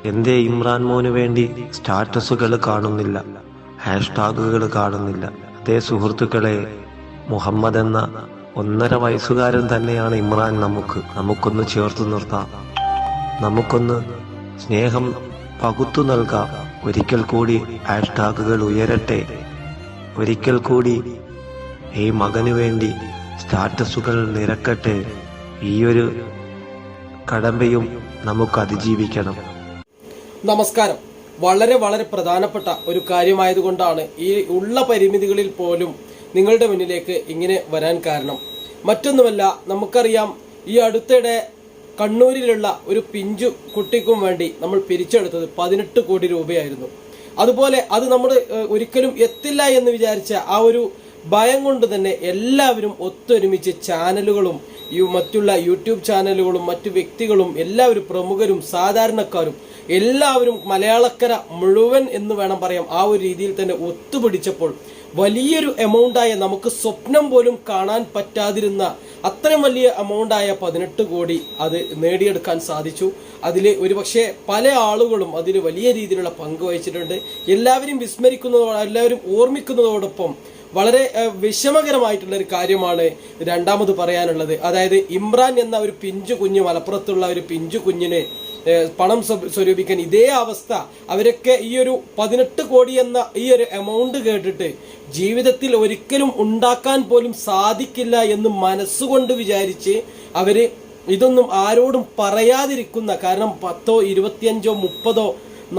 എന്തേ ഇമ്രാൻ മോന് വേണ്ടി സ്റ്റാറ്റസുകൾ കാണുന്നില്ല, ഹാഷ്ടാഗുകൾ കാണുന്നില്ല? അതേ സുഹൃത്തുക്കളെ, മുഹമ്മദ് എന്ന 1.5 വയസ്സുകാരൻ തന്നെയാണ് ഇമ്രാൻ. നമുക്കൊന്ന് ചേർത്തു നിർത്താം, നമുക്കൊന്ന് സ്നേഹം പകുത്തു നൽകാം. ഒരിക്കൽ കൂടി ഹാഷ്ടാഗുകൾ ഉയരട്ടെ, ഒരിക്കൽ കൂടി ഈ മകനു വേണ്ടി സ്റ്റാറ്റസുകൾ നിരക്കട്ടെ. ഈയൊരു കടമ്പയും നമുക്ക് അതിജീവിക്കണം. നമസ്കാരം. വളരെ വളരെ പ്രധാനപ്പെട്ട ഒരു കാര്യമായതുകൊണ്ടാണ് ഈ ഉള്ള പരിമിതികളിൽ പോലും നിങ്ങളുടെ മുന്നിലേക്ക് ഇങ്ങനെ വരാൻ കാരണം. മറ്റൊന്നുമല്ല, നമുക്കറിയാം, ഈ അടുത്തിടെ കണ്ണൂരിലുള്ള ഒരു പിഞ്ചു കുട്ടിക്കും വേണ്ടി നമ്മൾ പിരിച്ചെടുത്തത് 18 കോടി രൂപയായിരുന്നു. അതുപോലെ അത് നമ്മൾ ഒരിക്കലും എത്തില്ല എന്ന് വിചാരിച്ച ആ ഒരു ഭയം കൊണ്ട് തന്നെ എല്ലാവരും ഒത്തൊരുമിച്ച് ചാനലുകളും മറ്റുള്ള യൂട്യൂബ് ചാനലുകളും മറ്റു വ്യക്തികളും എല്ലാവരും പ്രമുഖരും സാധാരണക്കാരും എല്ലാവരും മലയാളക്കര മുഴുവൻ എന്ന് വേണം പറയാം, ആ ഒരു രീതിയിൽ തന്നെ ഒത്തുപിടിച്ചപ്പോൾ വലിയൊരു എമൗണ്ടായ, നമുക്ക് സ്വപ്നം പോലും കാണാൻ പറ്റാതിരുന്ന അത്രയും വലിയ എമൗണ്ടായ 18 കോടി അത് നേടിയെടുക്കാൻ സാധിച്ചു. അതിൽ ഒരുപക്ഷെ പല ആളുകളും അതിൽ വലിയ രീതിയിലുള്ള പങ്ക് വഹിച്ചിട്ടുണ്ട്. എല്ലാവരും എല്ലാവരും ഓർമ്മിക്കുന്നതോടൊപ്പം വളരെ വിഷമകരമായിട്ടുള്ള ഒരു കാര്യമാണ് രണ്ടാമത് പറയാനുള്ളത്. അതായത് ഇമ്രാൻ എന്ന ഒരു പിഞ്ചു കുഞ്ഞ്, മലപ്പുറത്തുള്ള ഒരു പിഞ്ചു കുഞ്ഞിന് പണം സ്വരൂപിക്കാൻ ഇതേ അവസ്ഥ അവരൊക്കെ ഈ ഒരു 18 കോടി എന്ന ഈ ഒരു എമൗണ്ട് കേട്ടിട്ട് ജീവിതത്തിൽ ഒരിക്കലും ഉണ്ടാക്കാൻ പോലും സാധിക്കില്ല എന്ന് മനസ്സുകൊണ്ട് വിചാരിച്ച് അവര് ഇതൊന്നും ആരോടും പറയാതിരിക്കുന്ന, കാരണം 10, 25, 30,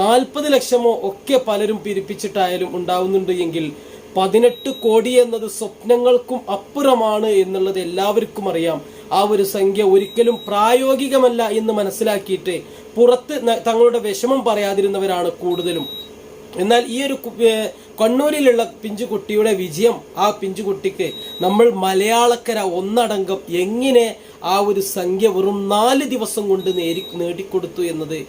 40 ലക്ഷമോ ഒക്കെ പലരും പിരിപ്പിച്ചിട്ടായാലും ഉണ്ടാവുന്നുണ്ട് എങ്കിൽ 18 കോടി എന്നത് സ്വപ്നങ്ങൾക്കും അപ്പുറമാണ് എന്നുള്ളത് എല്ലാവർക്കും അറിയാം. ആ ഒരു സംഖ്യ ഒരിക്കലും പ്രായോഗികമല്ല എന്ന് മനസ്സിലാക്കിയിട്ട് പുറത്ത് തങ്ങളുടെ വിഷമം പറയാതിരുന്നവരാണ് കൂടുതലും. എന്നാൽ ഈ ഒരു കണ്ണൂരിലുള്ള പിഞ്ചുകുട്ടിയുടെ വിജയം, ആ പിഞ്ചുകുട്ടിക്ക് നമ്മൾ മലയാളക്കര ഒന്നടങ്കം എങ്ങനെ ആ ഒരു സംഖ്യ വെറും 4 ദിവസം കൊണ്ട് നേടിക്കൊടുത്തു എന്നത്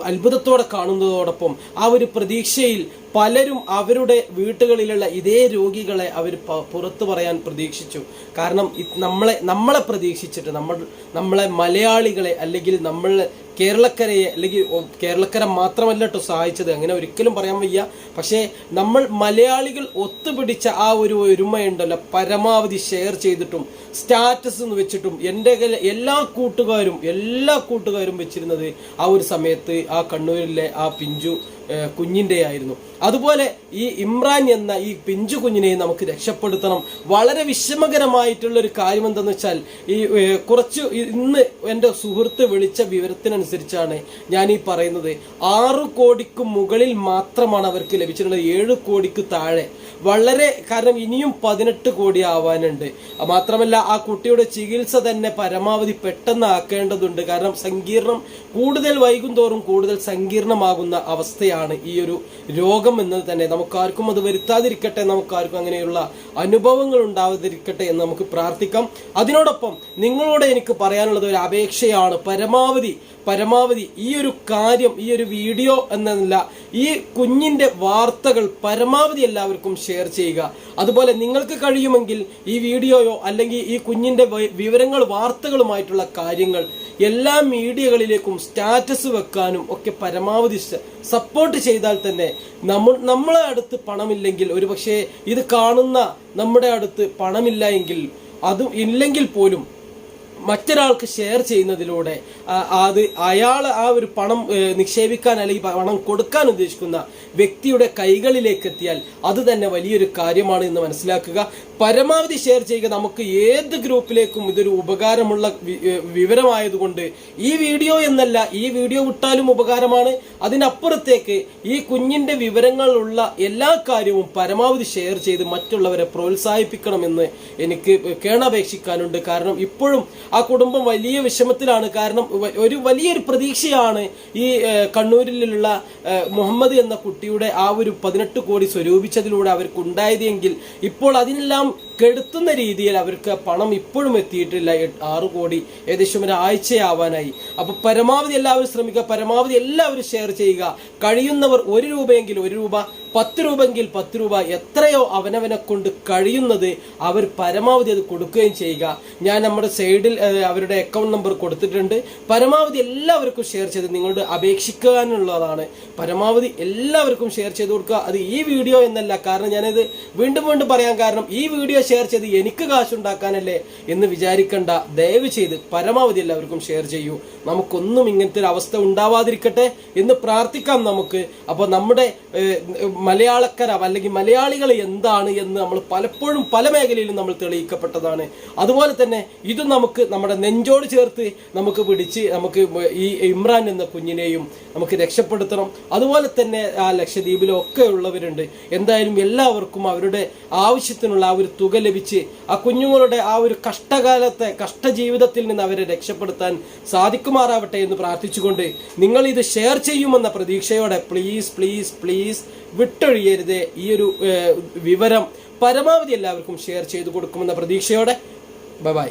അത്ഭുതത്തോടെ കാണുന്നതോടൊപ്പം ആ ഒരു പ്രതീക്ഷയിൽ പലരും അവരുടെ വീട്ടുകളിലുള്ള ഇതേ രോഗികളെ അവർ പുറത്തു പറയാൻ പ്രതീക്ഷിച്ചു. കാരണം നമ്മളെ പ്രതീക്ഷിച്ചിട്ട് നമ്മളെ മലയാളികളെ, അല്ലെങ്കിൽ നമ്മൾ കേരളക്കരയെ, അല്ലെങ്കിൽ കേരളക്കര മാത്രമല്ല കേട്ടോ സഹായിച്ചത്, അങ്ങനെ ഒരിക്കലും പറയാൻ വയ്യ. പക്ഷേ നമ്മൾ മലയാളികൾ ഒത്തുപിടിച്ച ആ ഒരു ഒരുമയുണ്ടല്ലോ, പരമാവധി ഷെയർ ചെയ്തിട്ടും സ്റ്റാറ്റസ് വെച്ചിട്ടും എൻ്റെ എല്ലാ കൂട്ടുകാരും വെച്ചിരുന്നത് ആ ഒരു സമയത്ത് ആ കണ്ണൂരിലെ ആ പിഞ്ചു കുഞ്ഞിൻ്റെ ആയിരുന്നു. അതുപോലെ ഈ ഇമ്രാൻ എന്ന ഈ പിഞ്ചു കുഞ്ഞിനെ നമുക്ക് രക്ഷപ്പെടുത്തണം. വളരെ വിഷമകരമായിട്ടുള്ള ഒരു കാര്യം എന്തെന്ന് വെച്ചാൽ, ഇന്ന് എൻ്റെ സുഹൃത്ത് വിളിച്ച വിവരത്തിനനുസരിച്ചാണ് ഞാൻ ഈ പറയുന്നത്. 6 കോടിക്ക് മുകളിൽ മാത്രമാണ് അവർക്ക് ലഭിച്ചിട്ടുള്ളത്, 7 കോടിക്ക് താഴെ. കാരണം ഇനിയും 18 കോടി ആവാനുണ്ട്. മാത്രമല്ല ആ കുട്ടിയുടെ ചികിത്സ തന്നെ പരമാവധി പെട്ടെന്ന് ആക്കേണ്ടതുണ്ട്. കാരണം കൂടുതൽ വൈകും തോറും കൂടുതൽ സങ്കീർണമാകുന്ന അവസ്ഥയാണ് ഈ ഒരു രോഗം എന്നത് തന്നെ. നമുക്കാർക്കും അത് വരുത്താതിരിക്കട്ടെ, നമുക്കാർക്കും അങ്ങനെയുള്ള അനുഭവങ്ങൾ ഉണ്ടാവാതിരിക്കട്ടെ എന്ന് നമുക്ക് പ്രാർത്ഥിക്കാം. അതിനോടൊപ്പം നിങ്ങളോട് എനിക്ക് പറയാനുള്ളത് ഒരു അപേക്ഷയാണ്. പരമാവധി ഈ ഒരു കാര്യം, ഈ ഒരു വീഡിയോ എന്നല്ല, ഈ കുഞ്ഞിന്റെ വാർത്തകൾ പരമാവധി എല്ലാവർക്കും ഷെയർ ചെയ്യുക. അതുപോലെ നിങ്ങൾക്ക് കഴിയുമെങ്കിൽ ഈ വീഡിയോയോ അല്ലെങ്കിൽ ഈ കുഞ്ഞിന്റെ വിവരങ്ങൾ, വാർത്തകളുമായിട്ടുള്ള കാര്യങ്ങൾ എല്ലാ മീഡിയകളിലേക്കും സ്റ്റാറ്റസ് വെക്കാനും ഒക്കെ പരമാവധി സപ്പോർട്ട് ചെയ്താൽ തന്നെ നമ്മളെ അടുത്ത് പണമില്ലെങ്കിൽ, ഒരുപക്ഷെ ഇത് കാണുന്ന നമ്മുടെ അടുത്ത് പണമില്ല എങ്കിൽ, അതും ഇല്ലെങ്കിൽ പോലും മറ്റൊരാൾക്ക് ഷെയർ ചെയ്യുന്നതിലൂടെ അയാൾ ആ ഒരു പണം നിക്ഷേപിക്കാൻ അല്ലെങ്കിൽ പണം കൊടുക്കാൻ ഉദ്ദേശിക്കുന്ന വ്യക്തിയുടെ കൈകളിലേക്ക് എത്തിയാൽ അത് തന്നെ വലിയൊരു കാര്യമാണ് എന്ന് മനസ്സിലാക്കുക. പരമാവധി ഷെയർ ചെയ്യുക. നമുക്ക് ഏത് ഗ്രൂപ്പിലേക്കും ഇതൊരു ഉപകാരമുള്ള വിവരമായതുകൊണ്ട് ഈ വീഡിയോ എന്നല്ല, ഈ വീഡിയോ വിട്ടാലും ഉപകാരമാണ്. അതിനപ്പുറത്തേക്ക് ഈ കുഞ്ഞിന്റെ വിവരങ്ങളുള്ള എല്ലാ കാര്യവും പരമാവധി ഷെയർ ചെയ്ത് മറ്റുള്ളവരെ പ്രോത്സാഹിപ്പിക്കണമെന്ന് എനിക്ക് കേണപേക്ഷിക്കാനുണ്ട്. കാരണം ഇപ്പോഴും ആ കുടുംബം വലിയ വിഷമത്തിലാണ്. കാരണം വലിയൊരു പ്രതീക്ഷയാണ് ഈ കണ്ണൂരിലുള്ള മുഹമ്മദ് എന്ന കുട്ടിയുടെ ആ ഒരു 18 കോടി സ്വരൂപിച്ചതിലൂടെ അവർക്ക് ഉണ്ടായത് എങ്കിൽ ഇപ്പോൾ അതിനെല്ലാം കെടുത്തുന്ന രീതിയിൽ അവർക്ക് പണം ഇപ്പോഴും എത്തിയിട്ടില്ല. 6 കോടി ഏകദേശം ഒരാഴ്ചയാവാനായി. അപ്പൊ പരമാവധി എല്ലാവരും ശ്രമിക്കുക, പരമാവധി എല്ലാവരും ഷെയർ ചെയ്യുക. കഴിയുന്നവർ 1 രൂപയെങ്കിൽ 1 രൂപ, 10 രൂപയെങ്കിൽ 10 രൂപ, എത്രയോ അവനവനെ കൊണ്ട് കഴിയുന്നത് അവർ പരമാവധി അത് കൊടുക്കുകയും ചെയ്യുക. ഞാൻ നമ്മുടെ സൈഡിൽ അവരുടെ അക്കൗണ്ട് നമ്പർ കൊടുത്തിട്ടുണ്ട്. പരമാവധി എല്ലാവർക്കും ഷെയർ ചെയ്ത് നിങ്ങളുടെ അപേക്ഷിക്കാനുള്ളതാണ്. പരമാവധി എല്ലാവർക്കും ഷെയർ ചെയ്ത് കൊടുക്കുക. അത് ഈ വീഡിയോ എന്നല്ല, കാരണം ഞാനിത് വീണ്ടും വീണ്ടും പറയാൻ കാരണം ഈ വീഡിയോ ഷെയർ ചെയ്ത് എനിക്ക് കാശുണ്ടാക്കാനല്ലേ എന്ന് വിചാരിക്കണ്ട. ദയവ് ചെയ്ത് പരമാവധി എല്ലാവർക്കും ഷെയർ ചെയ്യൂ. നമുക്കൊന്നും ഇങ്ങനത്തെ ഒരു അവസ്ഥ ഉണ്ടാവാതിരിക്കട്ടെ എന്ന് പ്രാർത്ഥിക്കാം നമുക്ക്. അപ്പൊ നമ്മുടെ മലയാളക്കര അല്ലെങ്കിൽ മലയാളികൾ എന്താണ് എന്ന് നമ്മൾ പലപ്പോഴും പല മേഖലയിലും നമ്മൾ തെളിയിക്കപ്പെട്ടതാണ്. അതുപോലെ തന്നെ ഇത് നമുക്ക് നമ്മുടെ നെഞ്ചോട് ചേർത്ത് നമുക്ക് പിടിച്ച് നമുക്ക് ഈ ഇമ്രാൻ എന്ന കുഞ്ഞിനെയും നമുക്ക് രക്ഷപ്പെടുത്തണം. അതുപോലെ തന്നെ ആ ലക്ഷദ്വീപിലും ഒക്കെ ഉള്ളവരുണ്ട്. എന്തായാലും എല്ലാവർക്കും അവരുടെ ആവശ്യത്തിനുള്ള ആ ഒരു തുക ലഭിച്ച് ആ കുഞ്ഞുങ്ങളുടെ ആ ഒരു കഷ്ടജീവിതത്തിൽ നിന്ന് അവരെ രക്ഷപ്പെടുത്താൻ സാധിക്കുമാറാവട്ടെ എന്ന് പ്രാർത്ഥിച്ചുകൊണ്ട് നിങ്ങൾ ഇത് ഷെയർ ചെയ്യുമെന്ന പ്രതീക്ഷയോടെ പ്ലീസ് പ്ലീസ് പ്ലീസ് വിട്ടൊഴിയരുത്. ഈ ഒരു വിവരം പരമാവധി എല്ലാവർക്കും ഷെയർ ചെയ്തു കൊടുക്കുമെന്ന പ്രതീക്ഷയോടെ ബൈ ബൈ.